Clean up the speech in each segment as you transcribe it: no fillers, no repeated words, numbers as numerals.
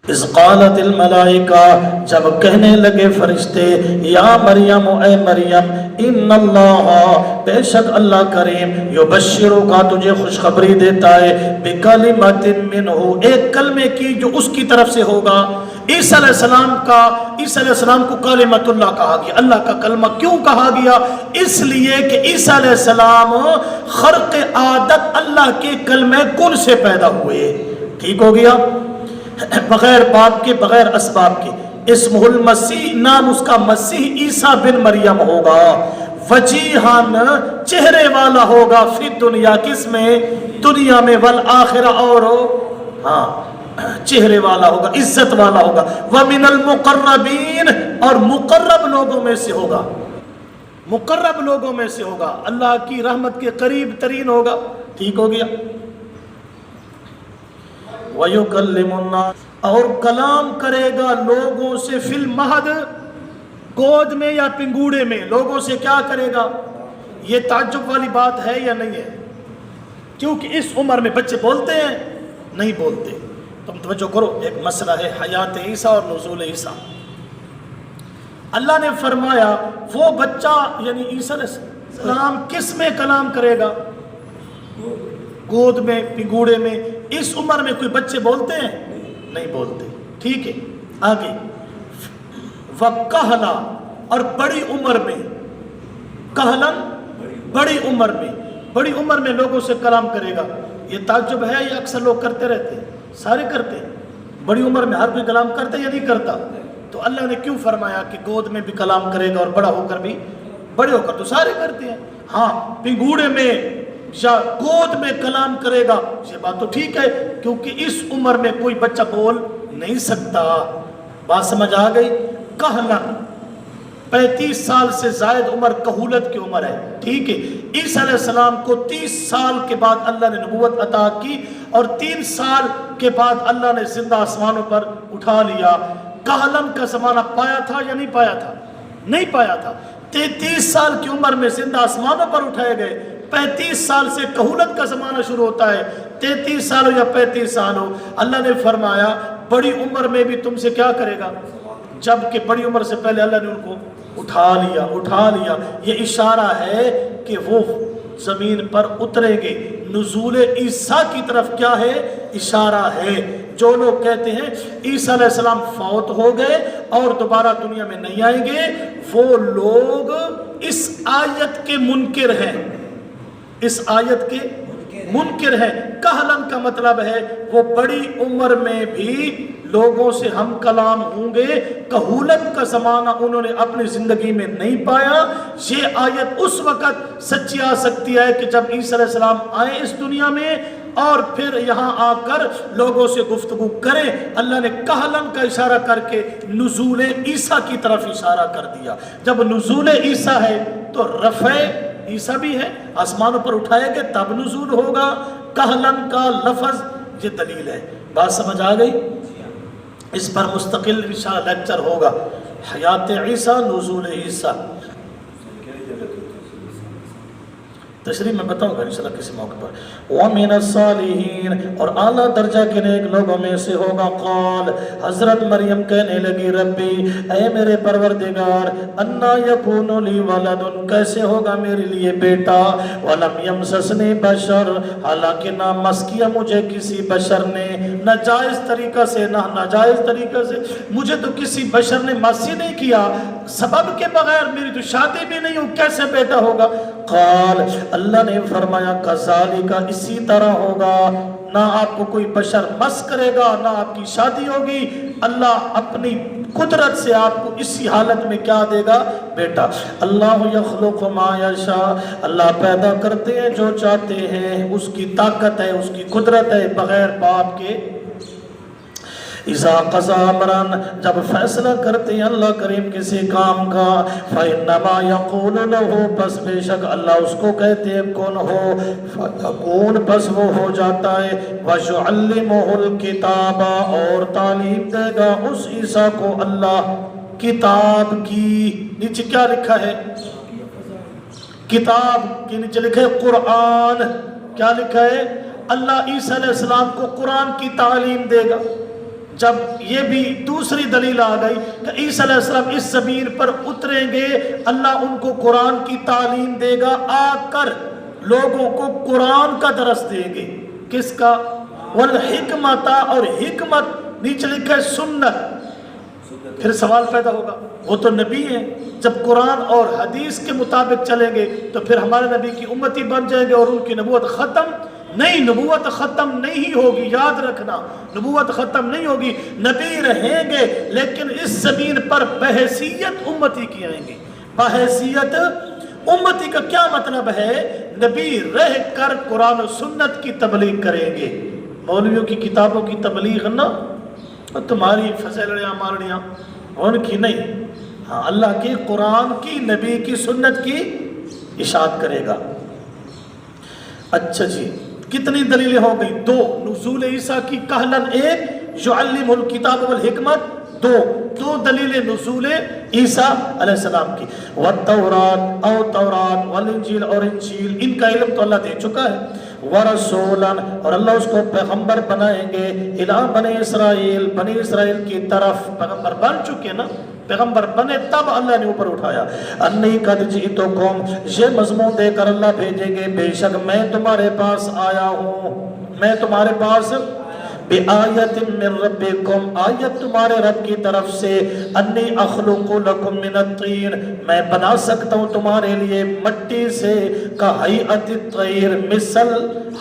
اذ قالت الملائکہ، جب کہنے لگے فرشتے، یا مریم، اے مریم، ان اللہ، بے شک اللہ کریم، یبشرک، تجھے خوشخبری دیتا ہے، بکلمۃ منہ، ایک کلمے کی جو اس کی طرف سے ہوگا۔ عیسیٰ علیہ السلام کو کلمۃ اللہ کہا گیا۔ اللہ کا کلمہ کیوں کہا گیا؟ اس لیے کہ عیسیٰ علیہ السلام خرق عادت اللہ کے کلمہ کن سے پیدا ہوئے۔ ٹھیک ہو گیا؟ بغیر باپ کے، بغیر اسباب کے۔ اسمہ المسیح، نام اس کا مسیح عیسیٰ بن مریم ہوگا۔ وجیہاً، چہرے والا ہوگا، فی دنیا، کس میں؟ دنیا میں، والآخرہ، اور ہاں چہرے والا ہوگا، عزت والا ہوگا۔ ومن المقربین، اور مقرب لوگوں میں سے ہوگا، مقرب لوگوں میں سے ہوگا، اللہ کی رحمت کے قریب ترین ہوگا۔ ٹھیک ہو گیا؟ وَيُكَلِّمُ النَّاسَ، اور کلام کرے گا لوگوں سے، فی المہد، گود میں یا پنگوڑے میں، لوگوں سے کیا کرے گا؟ یہ تعجب والی بات ہے یا نہیں ہے؟ کیونکہ اس عمر میں بچے بولتے ہیں؟ نہیں بولتے۔ تم توجہ کرو، ایک مسئلہ ہے حیات عیسیٰ اور نزول عیسیٰ۔ اللہ نے فرمایا وہ بچہ یعنی عیسیٰ علیہ السلام کس میں کلام کرے گا؟ گود میں، پنگوڑے میں۔ اس عمر میں کوئی بچے بولتے ہیں؟ نہیں بولتے۔ ٹھیک ہے، آگے وَكَهْلًا، اور بڑی عمر میں، کہلن، بڑی عمر میں، بڑی عمر میں لوگوں سے کلام کرے گا۔ یہ تعجب ہے یا اکثر لوگ کرتے رہتے ہیں؟ سارے کرتے ہیں۔ بڑی عمر میں ہر کوئی کلام کرتا ہے یا نہیں کرتا؟ تو اللہ نے کیوں فرمایا کہ گود میں بھی کلام کرے گا اور بڑا ہو کر بھی؟ بڑے ہو کر تو سارے کرتے ہیں۔ ہاں، پنگوڑے میں یا گود میں کلام کرے گا، یہ بات تو ٹھیک ہے، کیونکہ اس عمر میں کوئی بچہ بول نہیں سکتا۔ بات سمجھ آ گئی؟ کہلن، 35 سال سے زائد عمر کہولت کی عمر ہے۔ ٹھیک ہے، عیسیٰ علیہ السلام کو 30 سال کے بعد اللہ نے نبوت عطا کی، اور 3 سال کے بعد اللہ نے زندہ آسمانوں پر اٹھا لیا۔ کہلن کا زمانہ پایا تھا یا نہیں پایا تھا؟ نہیں پایا تھا۔ 33 سال کی عمر میں زندہ آسمانوں پر اٹھائے گئے۔ 35 سال سے کہولت کا زمانہ شروع ہوتا ہے، 33 سال ہو یا 35 سال ہو۔ اللہ نے فرمایا بڑی عمر میں بھی تم سے کیا کرے گا؟ جبکہ بڑی عمر سے پہلے اللہ نے ان کو اٹھا لیا۔ یہ اشارہ ہے کہ وہ زمین پر اتریں گے۔ نزول عیسیٰ کی طرف کیا ہے؟ اشارہ ہے۔ جو لوگ کہتے ہیں عیسیٰ علیہ السلام فوت ہو گئے اور دوبارہ دنیا میں نہیں آئیں گے، وہ لوگ اس آیت کے منکر ہیں، اس آیت کے منکر ہیں۔ کہلن کا مطلب ہے وہ بڑی عمر میں بھی لوگوں سے ہم کلام ہوں گے۔ کہولت کا زمانہ انہوں نے اپنی زندگی میں نہیں پایا۔ یہ آیت اس وقت سچی آ سکتی ہے کہ جب عیسیٰ علیہ السلام آئے اس دنیا میں اور پھر یہاں آ کر لوگوں سے گفتگو کریں۔ اللہ نے کہلن کا اشارہ کر کے نزول عیسیٰ کی طرف اشارہ کر دیا۔ جب نزول عیسیٰ ہے تو رفع عیسیٰ بھی ہے، آسمانوں پر اٹھائے گئے تب نزول ہوگا۔ کہلن کا لفظ یہ دلیل ہے۔ بات سمجھ آ گئی؟ اس پر مستقل انشاءاللہ لیکچر ہوگا، حیات عیسیٰ، نزول عیسیٰ۔ تشریح میں بتاؤں گا انشاءاللہ کسی موقع پر۔ وَمِنَ الصَّالِحِينَ، اور اعلیٰ درجہ کے نیک لوگوں میں سے ہوگا۔ قال، حضرت مریم کہنے لگی، ربی، اے میرے پروردگار، انا یکون لی ولد، کیسے ہوگا میرے لیے بیٹا، ولم یمسسنی بشر، حالانکہ نہ مس کیا مجھے کسی بشر نے، نہ جائز طریقہ سے نہ ناجائز طریقہ سے، مجھے تو کسی بشر نے مس ہی نہیں کیا، سبب کے بغیر میری تو شادی بھی نہیں ہو، کیسے بیٹا ہوگا؟ قال، اللہ نے فرمایا، کذالک، اسی طرح ہوگا، نہ آپ کو کوئی بشر مس کرے گا نہ آپ کی شادی ہوگی، اللہ اپنی قدرت سے آپ کو اسی حالت میں کیا دے گا؟ بیٹا۔ اللہ یخلق ما یشاء، اللہ پیدا کرتے ہیں جو چاہتے ہیں، اس کی طاقت ہے، اس کی قدرت ہے، بغیر باپ کے۔ اذا قضا امرا، جب فیصلہ کرتے ہیں اللہ کریم کسی کام کا، فإنما يقول له، پس بے شک اللہ اس کو کہتے ہیں کن ہو، فیکون، پس وہ ہو جاتا ہے، وَيُعَلِّمُهُ الْكِتَابَ، اور تعلیم دے گا اس عیسیٰ کو اللہ کتاب کی۔ نیچے کیا لکھا ہے؟ کتاب کے نیچے لکھا ہے قرآن۔ کیا لکھا ہے؟ اللہ عیسیٰ علیہ السلام کو قرآن کی تعلیم دے گا۔ جب یہ بھی دوسری دلیل آ گئی کہ عیسیٰ علیہ السلام اس زمین پر اتریں گے، اللہ ان کو قرآن کی تعلیم دے گا، آ کر لوگوں کو قرآن کا درس دیں گے۔ کس کا؟ والحکمت، اور حکمت نیچے لکھا ہے سنت۔ پھر سوال پیدا ہوگا، وہ تو نبی ہیں، جب قرآن اور حدیث کے مطابق چلیں گے تو پھر ہمارے نبی کی امتی بن جائیں گے اور ان کی نبوت ختم نہیں، نبوت ختم نہیں ہوگی، یاد رکھنا، نبوت ختم نہیں ہوگی، نبی رہیں گے لیکن اس زمین پر بحیثیت امتی کی آئیں گے۔ بحیثیت امتی کا کیا مطلب ہے؟ نبی رہ کر قرآن و سنت کی تبلیغ کریں گے۔ مولویوں کی کتابوں کی تبلیغ نہ، تمہاری فضیلڑیاں مارڑیاں ان کی نہیں، ہاں اللہ کی قرآن کی، نبی کی سنت کی اشاعت کرے گا۔ اچھا جی، کتنی دلیلیں ہو گئی؟ 2، نزول عیسیٰ کی کہلاً 1، یعلم الکتاب والحکمت 2 دلیلیں نزول عیسیٰ علیہ السلام کی۔ والتورات، اور تورات، والانجیل، اور انجیل، ان کا علم تو اللہ دے چکا ہے۔ ورسولا، اور اللہ اس کو پیغمبر بنائیں گے، الی بنی اسرائیل، بنی اسرائیل کی طرف پیغمبر بن چکے نا، پیغمبر بنے تب اللہ نے اوپر اٹھایا۔ انی قد جئتکم، یہ مضمون دے کر اللہ بھیجیں گے، بے شک میں تمہارے پاس آیا ہوں، میں تمہارے پاس بآیت من ربکم، آیت تمہارے رب کی طرف سے، انی اخلق لکم من الطین، میں بنا سکتا ہوں تمہارے لیے مٹی سے، کہیئت الطیر، مثل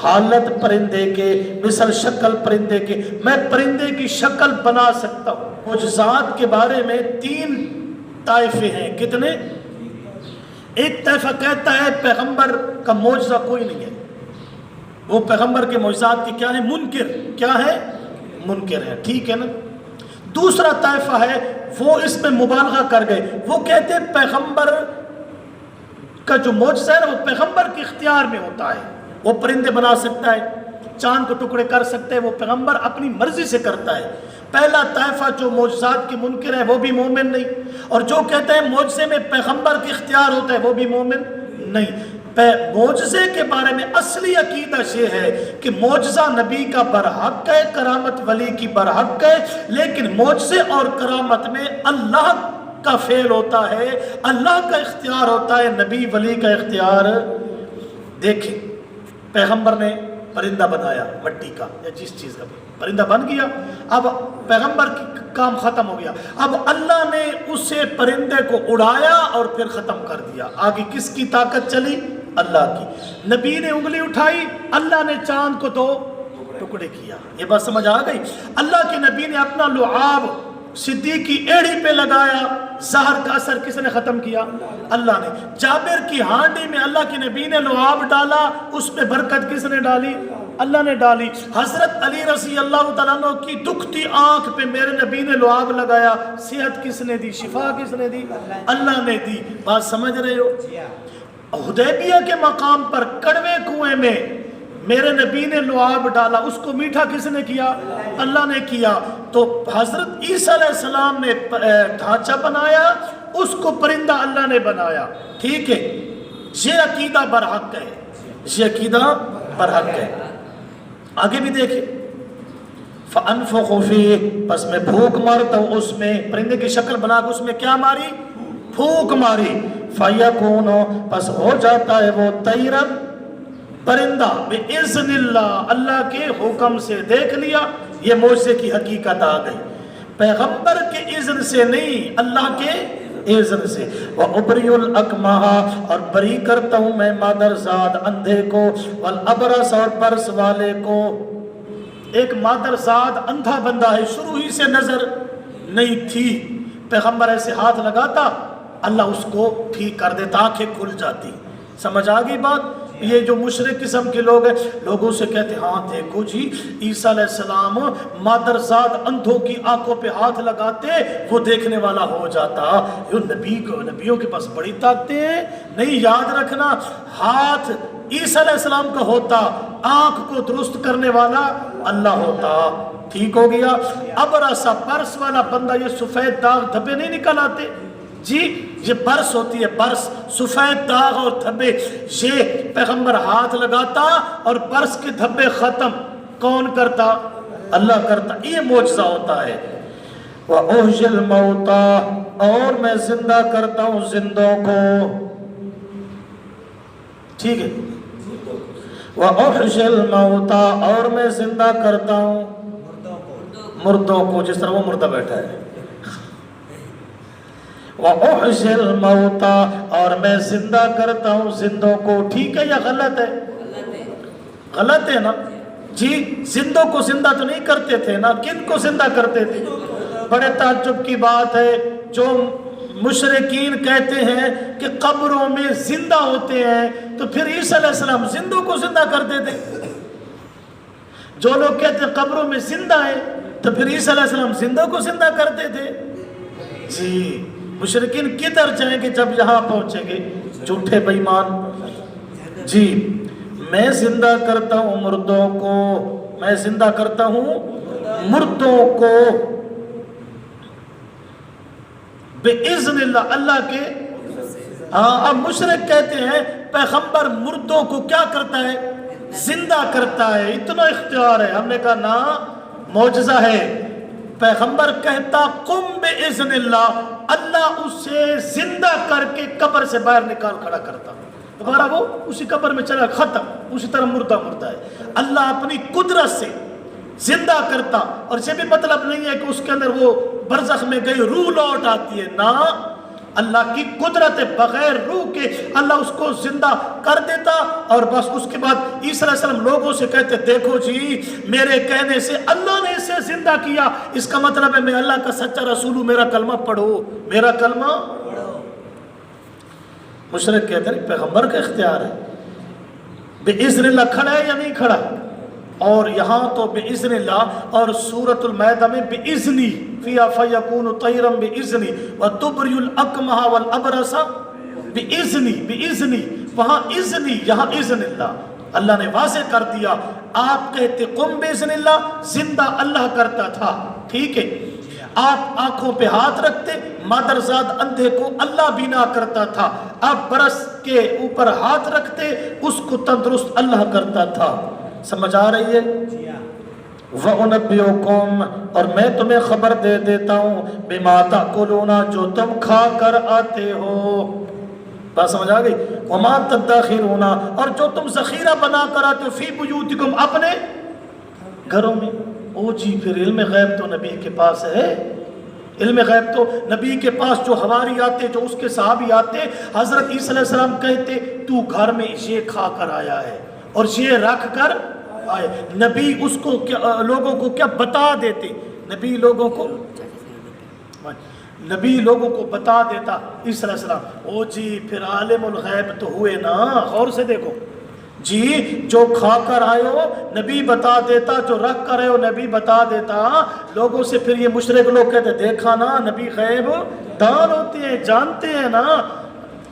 حالت پرندے کے، مثل شکل پرندے کے، میں پرندے کی شکل بنا سکتا ہوں۔ معجزات کے بارے میں 3 طائفے ہیں، کتنے؟ ایک طائفہ کہتا ہے پیغمبر کا معجزہ کوئی نہیں ہے، وہ پیغمبر کے معجزات کی کیا ہے؟ منکر، کیا ہے؟ منکر ہے، ٹھیک ہے نا۔ دوسرا طائفہ ہے وہ اس میں مبالغہ کر گئے، وہ کہتے ہیں پیغمبر کا جو معجزہ ہے وہ پیغمبر کے اختیار میں ہوتا ہے، وہ پرندے بنا سکتا ہے، چاند کو ٹکڑے کر سکتے ہیں، وہ پیغمبر اپنی مرضی سے کرتا ہے۔ پہلا طائفہ جو معجزات کے منکر ہے وہ بھی مومن نہیں، اور جو کہتے ہیں معجزے میں پیغمبر کے اختیار ہوتا ہے وہ بھی مومن نہیں۔ معجزے کے بارے میں اصلی عقیدہ یہ ہے کہ معجزہ نبی کا برحق ہے، کرامت ولی کی برحق ہے، لیکن معجزے اور کرامت میں اللہ کا فعل ہوتا ہے، اللہ کا اختیار ہوتا ہے، نبی ولی کا اختیار۔ دیکھیں پیغمبر نے پرندہ بنایا مٹی کا یا جس چیز کا، پرندہ بن گیا، اب پیغمبر کی کام ختم ہو گیا، اب اللہ نے اسے پرندے کو اڑایا اور پھر ختم کر دیا۔ آگے کس کی طاقت چلی؟ اللہ کی۔ نبی نے انگلی اٹھائی، اللہ نے چاند کو 2 ٹکڑے کیا۔ یہ بات سمجھ آ گئی؟ اللہ کے نبی نے اپنا لعاب صدیق کی ایڑی پہ لگایا، زہر کا اثر کس نے ختم کیا؟ اللہ نے۔ جابر کی ہانڈی میں اللہ کے نبی نے لعاب ڈالا، اس میں برکت کس نے ڈالی؟ اللہ نے ڈالی۔ حضرت علی رضی اللہ تعالیٰ عنہ کی دکھتی آنکھ پہ میرے نبی نے لعاب لگایا، صحت کس نے دی؟ شفا کس نے دی؟ اللہ نے دی۔ بات سمجھ رہے ہو؟ حدیبیہ کے مقام پر کڑوے کنویں میں میرے نبی نے لعاب ڈالا، اس کو میٹھا کس نے کیا؟ اللہ نے کیا۔ تو حضرت عیسیٰ علیہ السلام نے ڈھانچہ بنایا، اس کو پرندہ اللہ نے بنایا، ٹھیک ہے؟ یہ عقیدہ برحق ہے، یہ عقیدہ برحق ہے۔ آگے بھی دیکھیں، فَأَنفُخُ فِيهِ، پس میں پھونک مارتا ہوں اس میں، پرندے کی شکل بنا کے اس میں کیا ماری؟ پھونک ماری۔ فَيَكُونُ، پس ہو جاتا ہے وہ طَيْرًا، پرندہ، بِإِذْنِ اللَّهِ، اللہ کے حکم سے۔ دیکھ لیا، یہ معجزے کی حقیقت آ گئی، پیغمبر کے اذن سے نہیں، اللہ کے اذن سے۔ وَأُبْرِئُ الْأَكْمَحَ، اور بری کرتا ہوں میں مادرزاد اندھے کو، وَالْأَبْرَصَ، اور برس والے کو۔ ایک مادرزاد اندھا بندہ ہے، شروع ہی سے نظر نہیں تھی، پیغمبر ایسے ہاتھ لگاتا اللہ اس کو ٹھیک کر دیتا، آنکھیں کھل جاتی۔ سمجھ آ گئی بات؟ یہ جو مشرک قسم کے لوگ ہیں، لوگوں سے کہتے ہیں ہاں دیکھو جی عیسیٰ علیہ السلام مادرزاد اندھوں کی آنکھوں پہ ہاتھ لگاتے وہ دیکھنے والا ہو جاتا۔ نبیوں کے پاس بڑی طاقتیں ہیں، نہیں، یاد رکھنا، ہاتھ عیسیٰ علیہ السلام کا ہوتا، آنکھ کو درست کرنے والا اللہ ہوتا۔ ٹھیک ہو گیا؟ ابرسا، برس والا بندہ، یہ سفید داغ دھبے نہیں نکل آتے جی، یہ برس ہوتی ہے، برس، سفید داغ اور دھبے، یہ پیغمبر ہاتھ لگاتا اور برس کے دھبے ختم کون کرتا؟ اللہ کرتا. یہ معجزہ ہوتا ہے. وَأُحْيِي الْمَوْتَى اور میں زندہ کرتا ہوں زندوں کو. ٹھیک ہے. وَأُحْيِي الْمَوْتَى اور میں زندہ کرتا ہوں مردوں کو، جس طرح وہ مردہ بیٹھا ہے. وَأُحْيِي الْمَوْتَى اور میں زندہ کرتا ہوں زندوں کو. ٹھیک ہے یا غلط ہے؟ غلط ہے نا جی. زندوں کو زندہ تو نہیں کرتے تھے نا. کن کو زندہ کرتے تھے؟ بڑے تعجب کی بات ہے جو مشرکین کہتے ہیں کہ قبروں میں زندہ ہوتے ہیں، تو پھر عیسیٰ علیہ السلام زندوں کو زندہ کرتے تھے. جو لوگ کہتے ہیں قبروں میں زندہ ہیں، تو پھر عیسیٰ علیہ السلام زندوں کو زندہ کرتے تھے. جی مشرکین کدھر جائیں گے جب یہاں پہنچیں گے؟ جھوٹے بے ایمان. جی میں زندہ کرتا ہوں مردوں کو، میں زندہ کرتا ہوں مردوں کو بِإِذْنِ اللہ، اللہ کے. اب مشرک کہتے ہیں پیغمبر مردوں کو کیا کرتا ہے؟ زندہ کرتا ہے. اتنا اختیار ہے. ہم نے کہا نا، معجزہ ہے. پیغمبر کہتا قم بِإِذْنِ اللہ، اللہ اسے زندہ کر کے قبر سے باہر نکال کھڑا کرتا. دوبارہ وہ اسی قبر میں چلا، ختم. اسی طرح مردہ ہے. اللہ اپنی قدرت سے زندہ کرتا. اور یہ بھی مطلب نہیں ہے کہ اس کے اندر وہ برزخ میں گئی روح لوٹ آتی ہے. نا، اللہ کی قدرت بغیر روح کے اللہ اس کو زندہ کر دیتا. اور بس اس کے بعد عیسیٰ علیہ السلام لوگوں سے کہتے دیکھو جی میرے کہنے سے اللہ نے اسے زندہ کیا. اس کا مطلب ہے میں اللہ کا سچا رسول ہوں، میرا کلمہ پڑھو، میرا کلمہ. مشرک کہتے ہیں پیغمبر کا اختیار ہے. بِإِذْنِ اللہ کھڑا ہے یا نہیں کھڑا؟ اور یہاں تو بِإِذْنِ اللہ، اور سورۃ المائدہ میں بِإِذْنِ فِيهَا فَيَكُونُ طَيْرًا بِإِذْنِ وَتُبْرِئُ الْأَكْمَحَ وَالْأَبْرَصَ بِإِذْنِ. وہاں اذنی، یہاں اذن اللہ. اللہ نے واضح کر دیا. آپ کہتے قم بِإِذْنِ اللہ، زندہ اللہ کرتا تھا. ٹھیک ہے. آپ آنکھوں پہ ہاتھ رکھتے، مادرزاد اندھے کو اللہ بینا کرتا تھا. آپ برس کے اوپر ہاتھ رکھتے، اس کو تندرست اللہ کرتا تھا. سمجھ آ رہی ہے؟ وَأُنَبِّئُكُمْ اور میں تمہیں خبر دے دیتا ہوں بِمَا تَأْكُلُونَ جو تم کھا کر آتے ہو. بات سمجھ آ گئی؟ وَمَا تَدَّخِرُونَ اور جو تم ذخیرہ بنا کر آتے ہو فِي بُيُوتِكُمْ اپنے گھروں میں. او جی پھر علم غیب تو نبی کے پاس ہے. علم غیب تو نبی کے پاس. جو حواری آتے، جو اس کے صحابی آتے، حضرت عیسیٰ علیہ السلام کہتے تو گھر میں یہ کھا کر آیا ہے اور یہ رکھ کر آئے. نبی اس کو لوگوں کو کیا بتا دیتے؟ نبی لوگوں کو بتا دیتا عیسیٰ علیہ السلام. او جی پھر عالم الغیب تو ہوئے نا. غور سے دیکھو جی، جو کھا کر آئے ہو نبی بتا دیتا، جو رکھ کر آئے ہو نبی بتا دیتا لوگوں سے. پھر یہ مشرک لوگ کہتے دیکھا نا نبی غیب دان ہوتے ہیں، جانتے ہیں نا.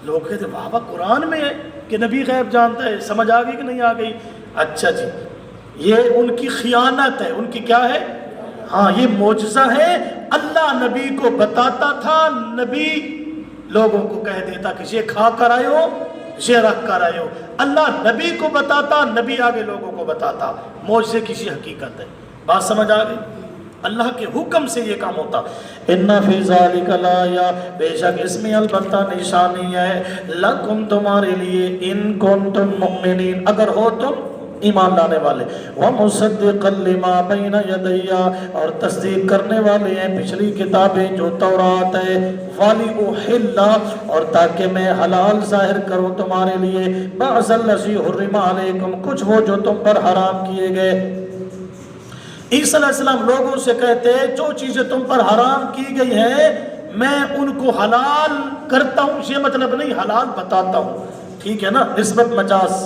لوگ کہتے واہ واہ قرآن میں ہے کہ نبی غیب جانتا ہے. سمجھ آ گئی کہ نہیں آ گئی؟ اچھا جی، یہ ان کی خیانت ہے. ان کی کیا ہے؟ ہاں یہ معجزہ ہے. اللہ نبی کو بتاتا تھا، نبی لوگوں کو کہہ دیتا کہ یہ کھا کر آئے ہو، یہ رکھ کر آئے ہو. اللہ نبی کو بتاتا، نبی آگے لوگوں کو بتاتا. معجزے کی یہ حقیقت ہے. بات سمجھ آ گئی؟ اللہ کے حکم سے یہ کام ہوتا. ان فی ذالک لآیہ بے شک اس میں البتہ نشانی ہے، لکم تمہارے لیے، ان کنتم مؤمنین اگر ہو تم ایمان لانے والے. وَمُصَدِّقًا لِمَا بَيْنَ يَدَيَّ اور تصدیق کرنے والے ہیں پچھلی کتابیں جو تورات ہے. وَلِأُحِلَّ اور تاکہ میں حلال ظاہر کروں تمہارے لیے بَعْضَ الَّذِي حُرِّمَ عَلَيْكُمْ کچھ وہ جو تم پر حرام کیے گئے. عیسیٰ علیہ السلام لوگوں سے کہتے جو چیزیں تم پر حرام کی گئی ہیں میں ان کو حلال کرتا ہوں. یہ مطلب نہیں حلال بتاتا ہوں. ٹھیک ہے نا، نسبت مجاز.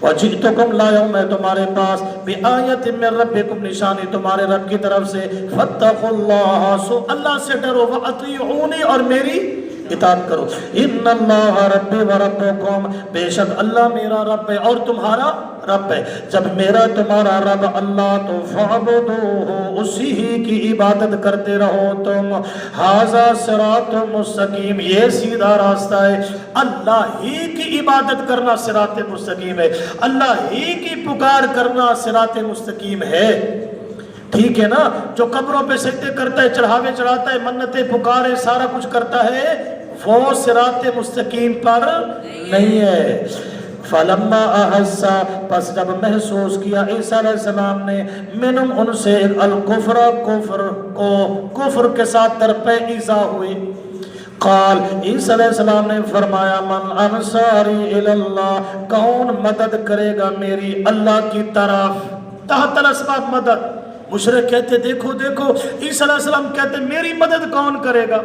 وَجِئْتُكُمْ لَا میں تمہارے پاس بِآیَةٍ مِّن رَبِّكُمْ نشانی تمہارے رب کی طرف سے. فَاتَّقُوا اللَّهَ سو اللہ سے ڈرو. وَأَطِیعُونِی اور میری اطاعت کرو. اِنَّ اللَّهَ رَبِّی وَرَبُّکُمْ بے شک اللہ میرا رب ہے اور تمہارا رب ہے. جب میرا تمہارا رب اللہ تو فَعْبُدُوهُ اسی ہی کی عبادت کرتے رہو تم. ھذا صراط مستقیم یہ سیدھا راستہ ہے. اللہ ہی کی عبادت کرنا صراط مستقیم ہے. اللہ ہی کی پکار کرنا صراط مستقیم ہے. ٹھیک ہے نا, جو قبروں پہ سجدے کرتا ہے, چڑھاوے چڑھاتا ہے, منتیں پکارے, سارا کچھ کرتا ہے, وہ صراط مستقیم پر نہیں ہے. فلما احسا, پس جب محسوس کیا عیسیٰ علیہ السلام نے, منہم ان سے, الکفر, کفر کے ساتھ درپے ایذا ہوئی, قال, عیسیٰ علیہ السلام نے فرمایا, من انصاری اللہ, کون مدد کرے گا میری اللہ کی طرف, تحت الاسباب مدد. مشرک کہتے دیکھو دیکھو, عیسیٰ علیہ السلام کہتے میری مدد کون کرے گا,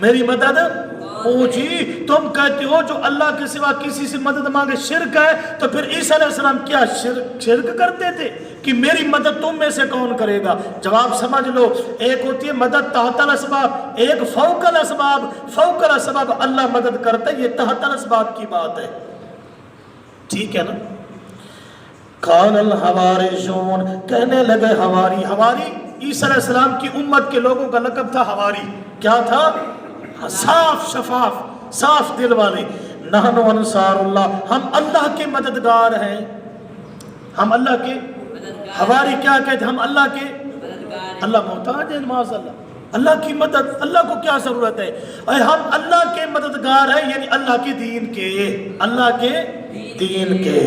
میری مدد, او جی تم کہتے ہو جو اللہ کے سوا کسی سے مدد مانگے شرک ہے, تو پھر عیسیٰ علیہ السلام کیا شرک کرتے تھے کہ میری مدد تم میں سے کون کرے گا؟ جواب سمجھ لو, ایک ہوتی ہے مدد تحت الاسباب, ایک فوق الاسباب. فوق الاسباب اللہ مدد کرتا ہے, یہ تحت الاسباب کی بات ہے, ٹھیک ہے نا. قال الحواریون, کہنے لگے حواری. حواری عیسیٰ علیہ السلام کی امت کے لوگوں کا لقب تھا حواری. کیا تھا؟ صاف شفاف, صاف دل والے. نحن انصار اللہ, ہم اللہ کے مددگار ہیں, ہم اللہ کے. حواری کیا کہتے ہیں؟ ہم اللہ کے. اللہ محتاج ہے معاذ اللہ, اللہ کی مدد, اللہ کو کیا ضرورت ہے, ہم اللہ کے مددگار ہیں, یعنی اللہ کے دین کے, اللہ کے دین کے.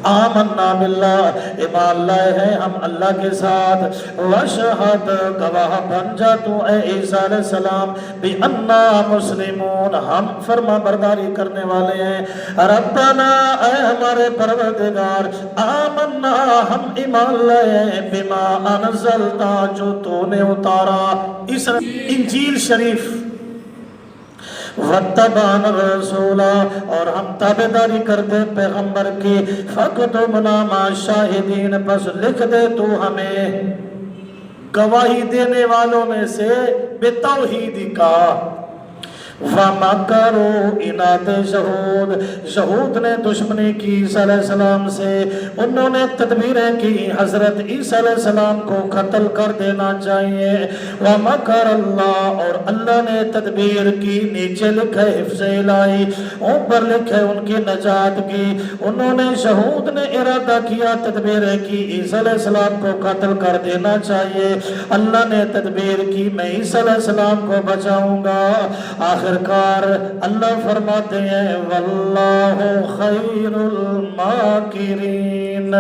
آمنا باللہ, ایمان لائے ہیں ہم اللہ کے ساتھ. وشہد, گواہ بن جا تو اے عیسیٰ علیہ السلام, بِأَنَّا مُسْلِمُونَ, ہم فرما برداری کرنے والے ہیں. ربنا, اے ہمارے پروردگار, آمنا, ہم ایمان لائے ہیں, بما انزلتا, جو تو نے اتارا, انجیل شریف. وَاتَّبَعْنَا الرَّسُولَ, اور ہم تابعداری کرتے پیغمبر کی. فَاكْتُبْنَا مَعَ الشَّاهِدِينَ, بس لکھ دے تو ہمیں گواہی دینے والوں میں سے بتوحید کا. وَمَكَرُوا, اناد شہود, شہود نے دشمنی کی عیسیٰ علیہ السلام سے, انہوں نے تدبیریں کی حضرت عیسیٰ علیہ السلام کو قتل کر دینا چاہیے. وَمَكَرَ اللَّهُ, اور اللہ نے تدبیر کی, نیچے لکھے حفظ الہی, اوپر لکھے ان کی نجات کی. انہوں نے, شہود نے ارادہ کیا, تدبیریں کی, عیسیٰ علیہ السلام کو قتل کر دینا چاہیے. اللہ نے تدبیر کی, میں عیسیٰ علیہ السلام کو بچاؤں گا. آخرکار اللہ فرماتے ہیں, واللہ خیر الماکرین,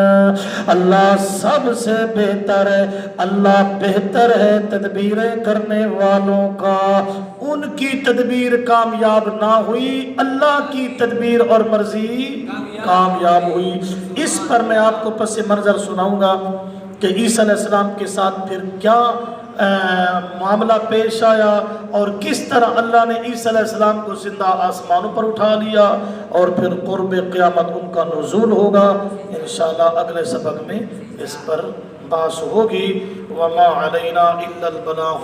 اللہ سب سے بہتر ہے, اللہ بہتر ہے تدبیریں کرنے والوں کا. ان کی تدبیر کامیاب نہ ہوئی, اللہ کی تدبیر اور مرضی کامیاب ہوئی. اس پر میں آپ کو پس منظر سناؤں گا کہ عیسیٰ علیہ السلام کے ساتھ پھر کیا معاملہ پیش آیا, اور کس طرح اللہ نے عیسیٰ علیہ السلام کو زندہ آسمانوں پر اٹھا لیا, اور پھر قرب قیامت ان کا نزول ہوگا. انشاءاللہ اگلے سبق میں اس پر بحث ہوگی. وما علینا الا البلاغ